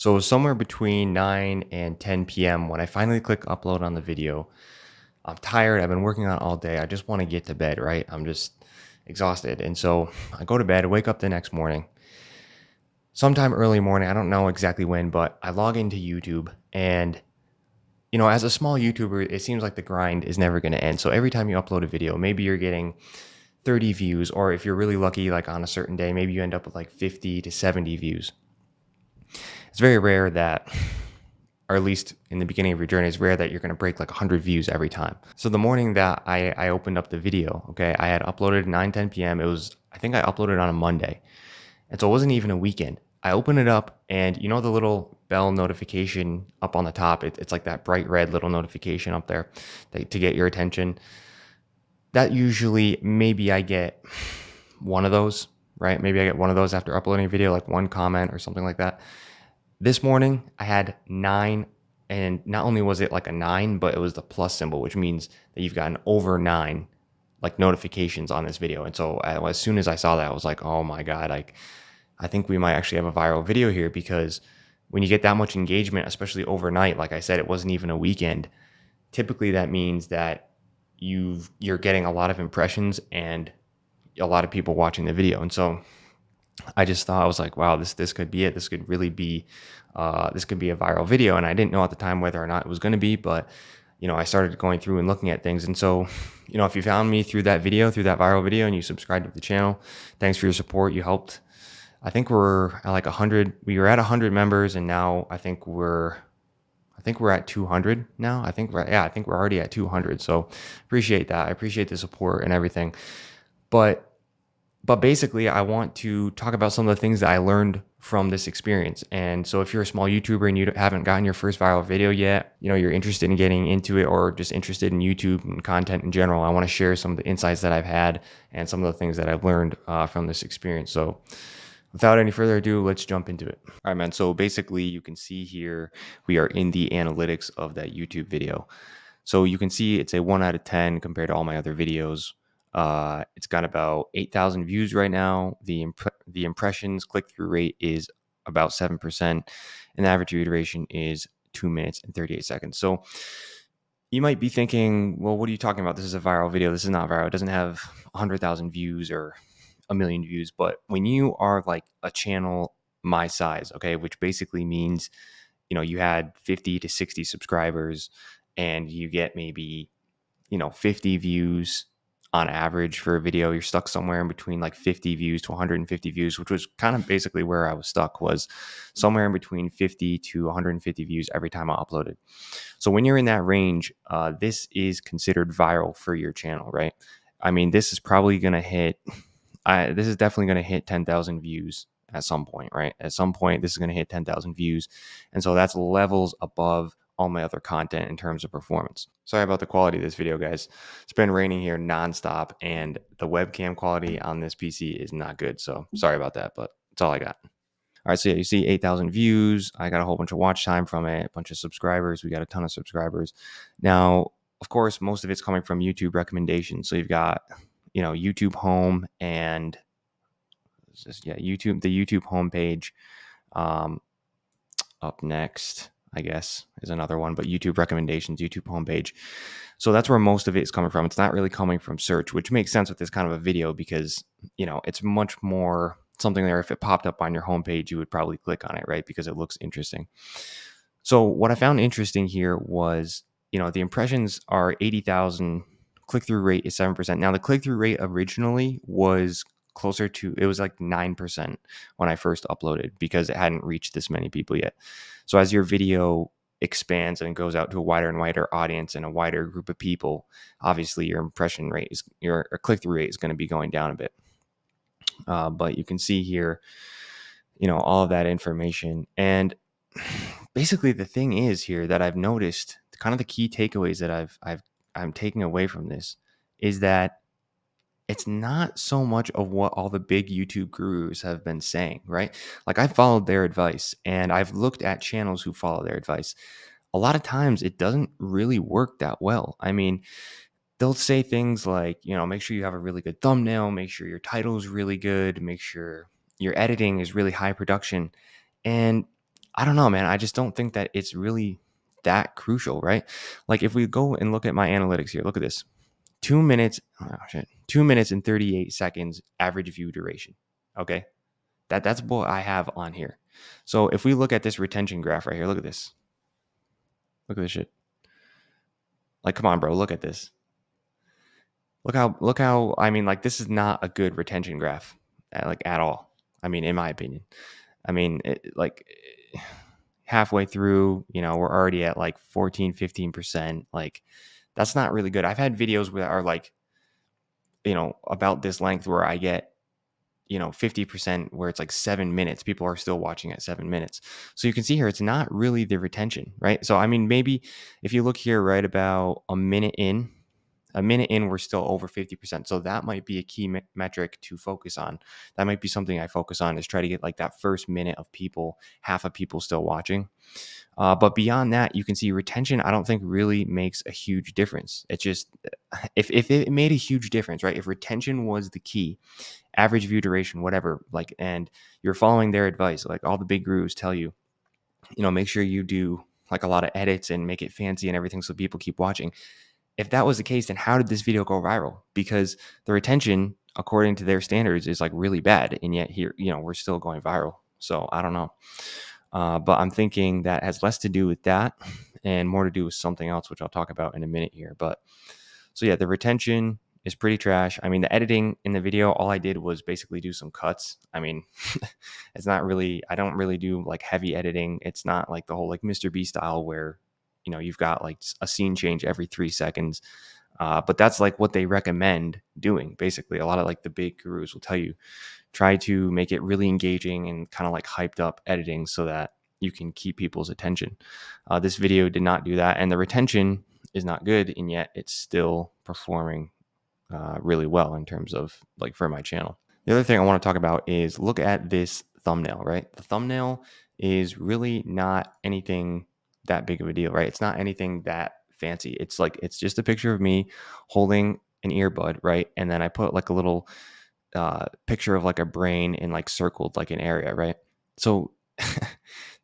So somewhere between 9 and 10 p.m. when I finally click upload on the video, I'm tired. I've been working on it all day. I just want to get to bed, right? I'm just exhausted. And so I go to bed, wake up the next morning, sometime early morning. I don't know exactly when, but I log into YouTube. And, as a small YouTuber, it seems like the grind is never going to end. So every time you upload a video, maybe you're getting 30 views, or if you're really lucky, like on a certain day, maybe you end up with like 50 to 70 views. It's very rare that, or at least in the beginning of your journey, it's rare that you're going to break like 100 views every time. So the morning that I opened up the video, okay, I had uploaded 9:10 p.m. I think I uploaded on a Monday. And so it wasn't even a weekend. I open it up and the little bell notification up on the top, it's like that bright red little notification up there to get your attention. That usually, maybe I get one of those, right? Maybe I get one of those after uploading a video, like one comment or something like that. This morning, I had 9, and not only was it like a 9, but it was the plus symbol, which means that you've gotten over 9 like notifications on this video. And so as soon as I saw that, I was like, oh my God, I think we might actually have a viral video here, because when you get that much engagement, especially overnight, like I said, it wasn't even a weekend. Typically, that means that you're getting a lot of impressions and a lot of people watching the video. And so I just thought, I was like, wow, this could be it. This could really be this could be a viral video. And I didn't know at the time whether or not it was going to be, but I started going through and looking at things. And so, if you found me through that video, through that viral video, and you subscribed to the channel, thanks for your support. You helped. I think we're at like 100. We were at 100 members, and now I think we're at 200 now. I think we're already at 200. So appreciate that. I appreciate the support and everything. But basically, I want to talk about some of the things that I learned from this experience. And so if you're a small YouTuber and you haven't gotten your first viral video yet, you're interested in getting into it, or just interested in YouTube and content in general, I want to share some of the insights that I've had and some of the things that I've learned from this experience. So without any further ado, let's jump into it. All right, man. So basically, you can see here, we are in the analytics of that YouTube video. So you can see it's a 1 out of 10 compared to all my other videos. It's got about 8,000 views right now. The impressions click-through rate is about 7%, and the average view duration is 2 minutes and 38 seconds. So you might be thinking, well, what are you talking about? This is a viral video. This is not viral. It doesn't have 100,000 views or a million views. But when you are like a channel my size, okay, which basically means, you had 50 to 60 subscribers and you get maybe, 50 views on average for a video, you're stuck somewhere in between like 50 views to 150 views, which was kind of basically where I was stuck, was somewhere in between 50 to 150 views every time I uploaded. So when you're in that range, this is considered viral for your channel, right? I mean, this is probably going to hit, this is definitely going to hit 10,000 views at some point, right? At some point, this is going to hit 10,000 views. And so that's levels above all my other content in terms of performance. Sorry about the quality of this video, guys. It's been raining here nonstop, and the webcam quality on this PC is not good. So sorry about that, but that's all I got. All right, so yeah, you see 8,000 views. I got a whole bunch of watch time from it, a bunch of subscribers. We got a ton of subscribers. Now, of course, most of it's coming from YouTube recommendations. So you've got, YouTube home and YouTube, the YouTube homepage. Up next, I guess, is another one, but YouTube recommendations, YouTube homepage. So that's where most of it is coming from. It's not really coming from search, which makes sense with this kind of a video, because, it's much more something there. If it popped up on your homepage, you would probably click on it, right? Because it looks interesting. So what I found interesting here was, the impressions are 80,000. Click-through rate is 7%. Now, the click-through rate originally was closer to, it was like 9% when I first uploaded, because it hadn't reached this many people yet. So as your video expands and goes out to a wider and wider audience and a wider group of people, obviously your click-through rate is going to be going down a bit. But you can see here, all of that information. And basically the thing is here that I've noticed, kind of the key takeaways that I'm taking away from this, is that it's not so much of what all the big YouTube gurus have been saying, right? Like, I followed their advice and I've looked at channels who follow their advice. A lot of times it doesn't really work that well. I mean, they'll say things like, make sure you have a really good thumbnail, make sure your title is really good, make sure your editing is really high production. And I don't know, man. I just don't think that it's really that crucial, right? Like if we go and look at my analytics here, look at this. 2 minutes, oh shit, 2 minutes and 38 seconds average view duration. Okay. That's what I have on here. So if we look at this retention graph right here, look at this. Look at this shit. Like, come on, bro. Look at this. Look how, I mean, like, this is not a good retention graph, like, at all. I mean, in my opinion. I mean, like, halfway through, we're already at like 14, 15%. Like, that's not really good. I've had videos that are like, about this length where I get 50% where it's like 7 minutes. People are still watching at 7 minutes. So you can see here, it's not really the retention, right? So, I mean, maybe if you look here, right about a minute in, we're still over 50%. So that might be a key metric to focus on. That might be something I focus on, is try to get like that first minute of people, half of people still watching. But beyond that, you can see retention, I don't think really makes a huge difference. It's just, if it made a huge difference, right? If retention was the key, average view duration, whatever, like, and you're following their advice, like all the big gurus tell you, make sure you do like a lot of edits and make it fancy and everything so people keep watching. If that was the case, then how did this video go viral? Because the retention, according to their standards, is like really bad. And yet here, we're still going viral. So I don't know. But I'm thinking that has less to do with that and more to do with something else, which I'll talk about in a minute here. But so yeah, the retention is pretty trash. I mean, the editing in the video, all I did was basically do some cuts. I mean, it's not really, I don't really do like heavy editing. It's not like the whole like Mr. B style where, you've got like a scene change every 3 seconds. But that's like what they recommend doing. Basically, a lot of like the big gurus will tell you, try to make it really engaging and kind of like hyped up editing so that you can keep people's attention. This video did not do that, and the retention is not good, and yet it's still performing really well in terms of like for my channel. The other thing I want to talk about is look at this thumbnail, right? The thumbnail is really not anything that big of a deal, right? It's not anything that fancy. It's like, it's just a picture of me holding an earbud, right? And then I put like a little picture of like a brain in like circled like an area, right? So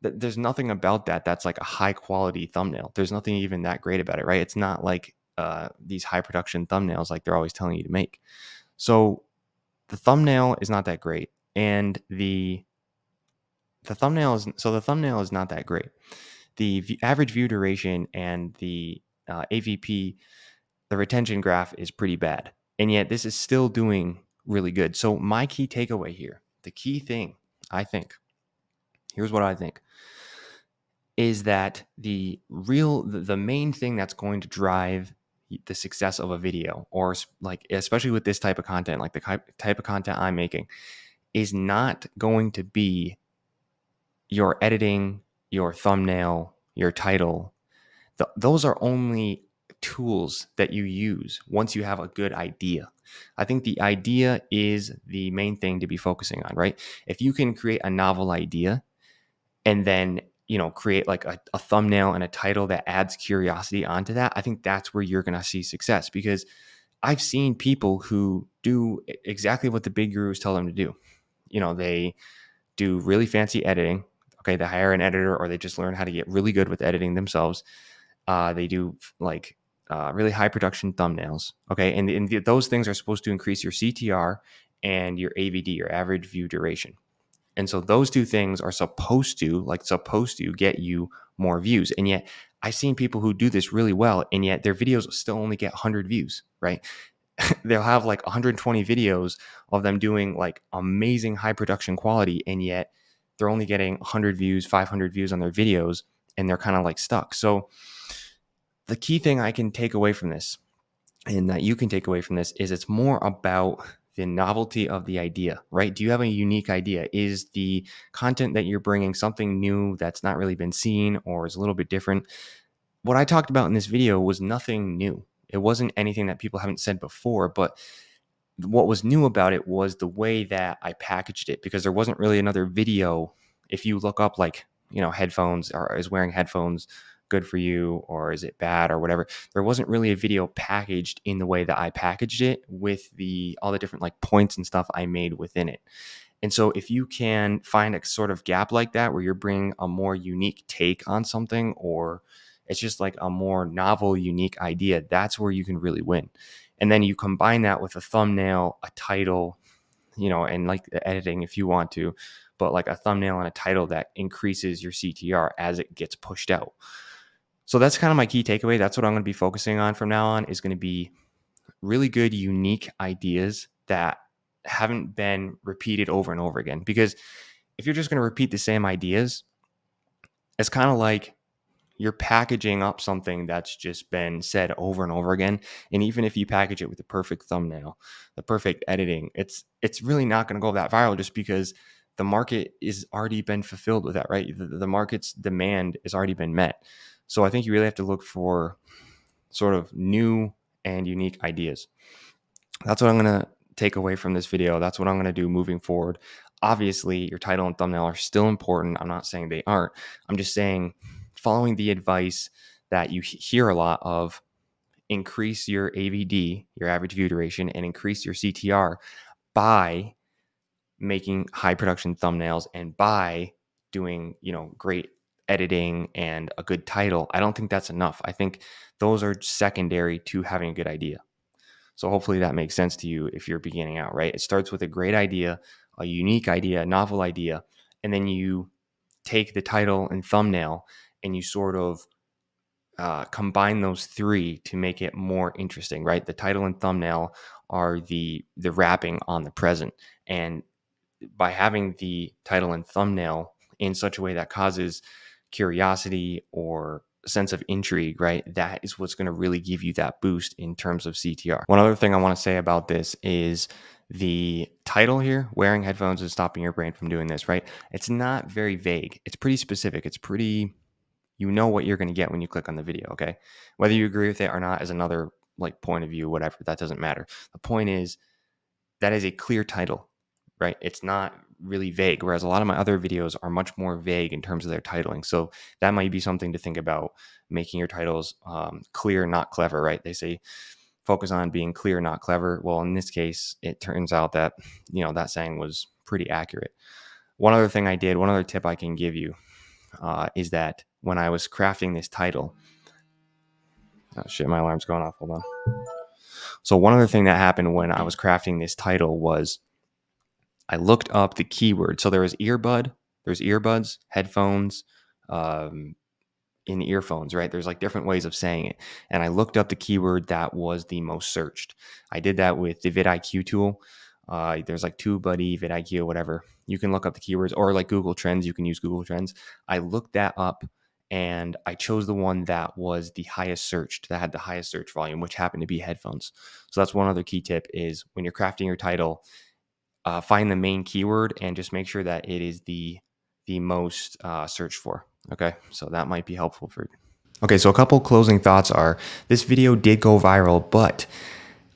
there's nothing about that that's like a high quality thumbnail. There's nothing even that great about it, right? It's not like these high production thumbnails like they're always telling you to make. So the thumbnail is not that great, and the thumbnail is not that great. The average view duration and the AVP, the retention graph is pretty bad, and yet this is still doing really good. So my key takeaway here, the key thing, I think, here's what I think, is that the main thing that's going to drive the success of a video, or like especially with this type of content, like the type of content I'm making, is not going to be your editing, your thumbnail, your title. Those are only tools that you use once you have a good idea. I think the idea is the main thing to be focusing on, right? If you can create a novel idea and then, create like a thumbnail and a title that adds curiosity onto that, I think that's where you're going to see success, because I've seen people who do exactly what the big gurus tell them to do. They do really fancy editing. Okay, they hire an editor, or they just learn how to get really good with editing themselves. They do like really high production thumbnails. Okay, and those things are supposed to increase your CTR and your AVD, your average view duration. And so those two things are supposed to get you more views. And yet I've seen people who do this really well, and yet their videos still only get 100 views, right? They'll have like 120 videos of them doing like amazing high production quality, and yet they're only getting 100 views, 500 views on their videos, and they're kind of like stuck. So the key thing I can take away from this, and that you can take away from this, is it's more about the novelty of the idea, right? Do you have a unique idea? Is the content that you're bringing something new that's not really been seen, or is a little bit different? What I talked about in this video was nothing new. It wasn't anything that people haven't said before, but what was new about it was the way that I packaged it, because there wasn't really another video. If you look up like, headphones, or is wearing headphones good for you, or is it bad, or whatever, there wasn't really a video packaged in the way that I packaged it, with all the different like points and stuff I made within it. And so if you can find a sort of gap like that where you're bringing a more unique take on something, or it's just like a more novel, unique idea, that's where you can really win. And then you combine that with a thumbnail, a title, and like the editing if you want to, but like a thumbnail and a title that increases your CTR as it gets pushed out. So that's kind of my key takeaway. That's what I'm going to be focusing on from now on, is going to be really good, unique ideas that haven't been repeated over and over again. Because if you're just going to repeat the same ideas, it's kind of like you're packaging up something that's just been said over and over again. And even if you package it with the perfect thumbnail, the perfect editing, it's really not going to go that viral, just because the market is already been fulfilled with that, right? The market's demand has already been met. So I think you really have to look for sort of new and unique ideas. That's what I'm going to take away from this video. That's what I'm going to do moving forward. Obviously, your title and thumbnail are still important. I'm not saying they aren't. I'm just saying, following the advice that you hear a lot of, increase your AVD, your average view duration, and increase your CTR by making high production thumbnails and by doing, great editing and a good title. I don't think that's enough. I think those are secondary to having a good idea. So hopefully that makes sense to you if you're beginning out, right? It starts with a great idea, a unique idea, a novel idea, and then you take the title and thumbnail and you sort of combine those three to make it more interesting, right? The title and thumbnail are the wrapping on the present, and by having the title and thumbnail in such a way that causes curiosity or sense of intrigue, right? That is what's going to really give you that boost in terms of CTR. One other thing I want to say about this is the title here, wearing headphones is stopping your brain from doing this, right? It's not very vague. It's pretty specific. It's pretty, what you're going to get when you click on the video, okay? Whether you agree with it or not is another like point of view, whatever, that doesn't matter. The point is, that is a clear title, right? It's not really vague, whereas a lot of my other videos are much more vague in terms of their titling. So that might be something to think about, making your titles clear, not clever, right? They say focus on being clear, not clever. Well, in this case, it turns out that, that saying was pretty accurate. One other tip I can give you is that when I was crafting this title, oh shit, my alarm's going off. Hold on. So one other thing that happened when I was crafting this title was I looked up the keyword. So there's earbuds, headphones, in earphones, right? There's like different ways of saying it. And I looked up the keyword that was the most searched. I did that with the vidIQ tool. There's like TubeBuddy, vidIQ, whatever. You can look up the keywords, or like Google Trends. You can use Google Trends. I looked that up and I chose the one that was the highest searched, that had the highest search volume, which happened to be headphones. So that's one other key tip, is when you're crafting your title, find the main keyword and just make sure that it is the most searched for. Okay, so that might be helpful for you. Okay, so a couple closing thoughts are, this video did go viral, but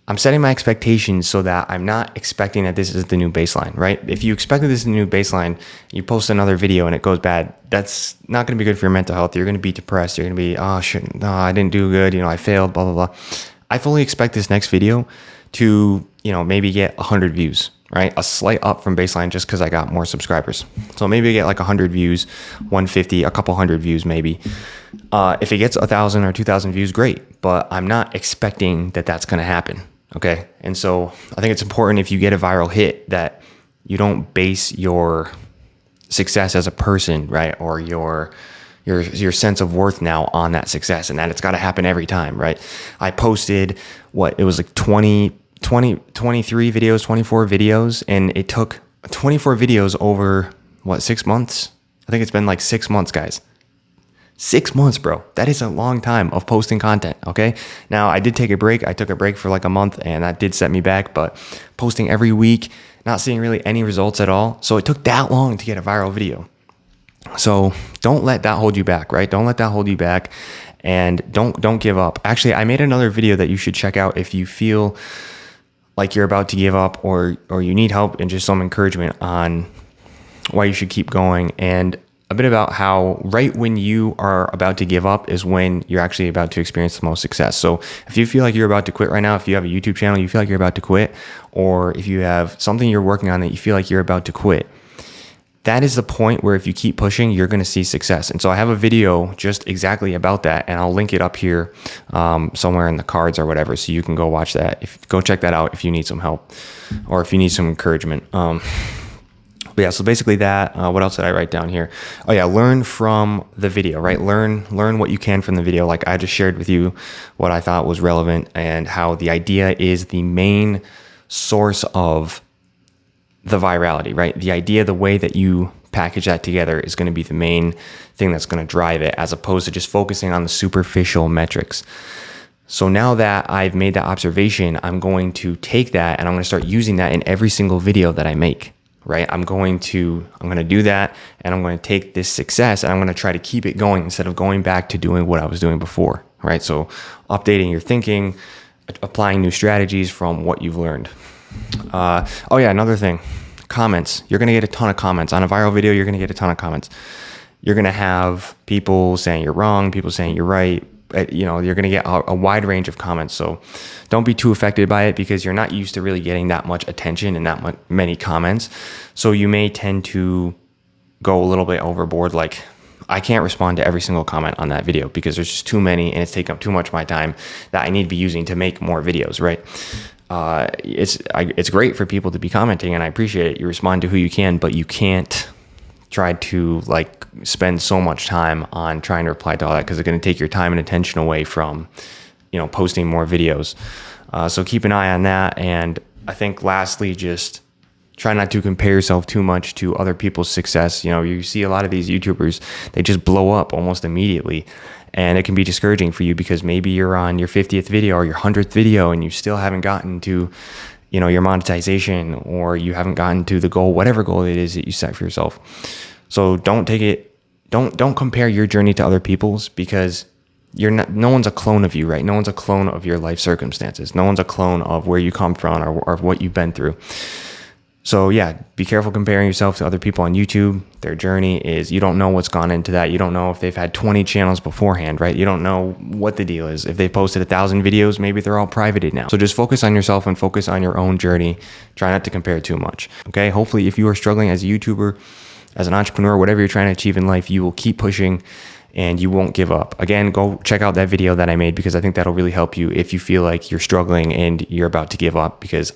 I'm setting my expectations so that I'm not expecting that this is the new baseline, right? If you expected this is the new baseline, you post another video and it goes bad, that's not going to be good for your mental health. You're going to be depressed. You're going to be, oh shit, no, I didn't do good. I failed, blah, blah, blah. I fully expect this next video to, maybe get 100 views, right? A slight up from baseline just because I got more subscribers. So maybe I get like 100 views, 150, a couple hundred views maybe. If it gets 1,000 or 2,000 views, great. But I'm not expecting that that's going to happen, okay? And so I think it's important, if you get a viral hit, that you don't base your success as a person, right? Or your sense of worth now on that success, and that it's got to happen every time, right? I posted it was like 23 videos, 24 videos, and it took 24 videos over 6 months? I think it's been like 6 months, guys. 6 months, bro. That is a long time of posting content, okay? Now, I did take a break. I took a break for like a month, and that did set me back, but posting every week, not seeing really any results at all. So it took that long to get a viral video. So don't let that hold you back, right? Don't let that hold you back, and don't give up. Actually, I made another video that you should check out if you feel like you're about to give up, or you need help and just some encouragement on why you should keep going. And a bit about how right when you are about to give up is when you're actually about to experience the most success. So if you feel like you're about to quit right now, if you have a YouTube channel, you feel like you're about to quit, or if you have something you're working on that you feel like you're about to quit, that is the point where if you keep pushing, you're going to see success. And so I have a video just exactly about that, and I'll link it up here somewhere in the cards or whatever, so you can go watch that. Go check that out if you need some help or if you need some encouragement. But yeah, so basically that. What else did I write down here? Oh yeah, learn from the video, right? Learn what you can from the video. Like I just shared with you what I thought was relevant and how the idea is the main source of the virality, right? The idea, the way that you package that together is going to be the main thing that's going to drive it, as opposed to just focusing on the superficial metrics. So now that I've made that observation, I'm going to take that and I'm going to start using that in every single video that I make. Right? I'm going to do that, and I'm going to take this success and I'm going to try to keep it going instead of going back to doing what I was doing before, right? So updating your thinking, applying new strategies from what you've learned. Oh yeah, another thing, comments. You're going to get a ton of comments on a viral video. You're going to get a ton of comments. You're going to have people saying you're wrong, people saying you're right. You're going to get a wide range of comments. So don't be too affected by it, because you're not used to really getting that much attention and that many comments. So you may tend to go a little bit overboard. Like, I can't respond to every single comment on that video because there's just too many and it's taking up too much of my time that I need to be using to make more videos, right? It's great for people to be commenting, and I appreciate it. You respond to who you can, but you can't try to like spend so much time on trying to reply to all that, because it's going to take your time and attention away from, posting more videos. So keep an eye on that. And I think lastly, just try not to compare yourself too much to other people's success. You see a lot of these YouTubers, they just blow up almost immediately. And it can be discouraging for you, because maybe you're on your 50th video or your 100th video and you still haven't gotten to, your monetization, or you haven't gotten to the goal, whatever goal it is that you set for yourself. So don't compare your journey to other people's, because no one's a clone of you, right? No one's a clone of your life circumstances. No one's a clone of where you come from or what you've been through. So yeah, be careful comparing yourself to other people on YouTube. Their journey is, you don't know what's gone into that. You don't know if they've had 20 channels beforehand, right? You don't know what the deal is. If they posted 1,000 videos, maybe they're all privated now. So just focus on yourself and focus on your own journey. Try not to compare too much, okay? Hopefully, if you are struggling as a YouTuber, as an entrepreneur, whatever you're trying to achieve in life, you will keep pushing and you won't give up. Again, go check out that video that I made, because I think that'll really help you if you feel like you're struggling and you're about to give up, because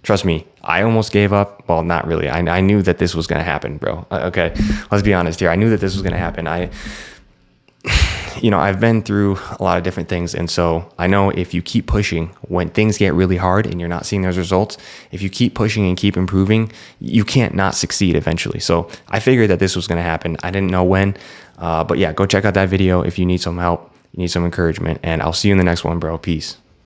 trust me, I almost gave up. Well, not really. I knew that this was going to happen, bro. Okay, let's be honest here. I knew that this was going to happen. I've been through a lot of different things. And so I know if you keep pushing, when things get really hard and you're not seeing those results, if you keep pushing and keep improving, you can't not succeed eventually. So I figured that this was going to happen. I didn't know when, but yeah, go check out that video if you need some help, you need some encouragement, and I'll see you in the next one, bro. Peace.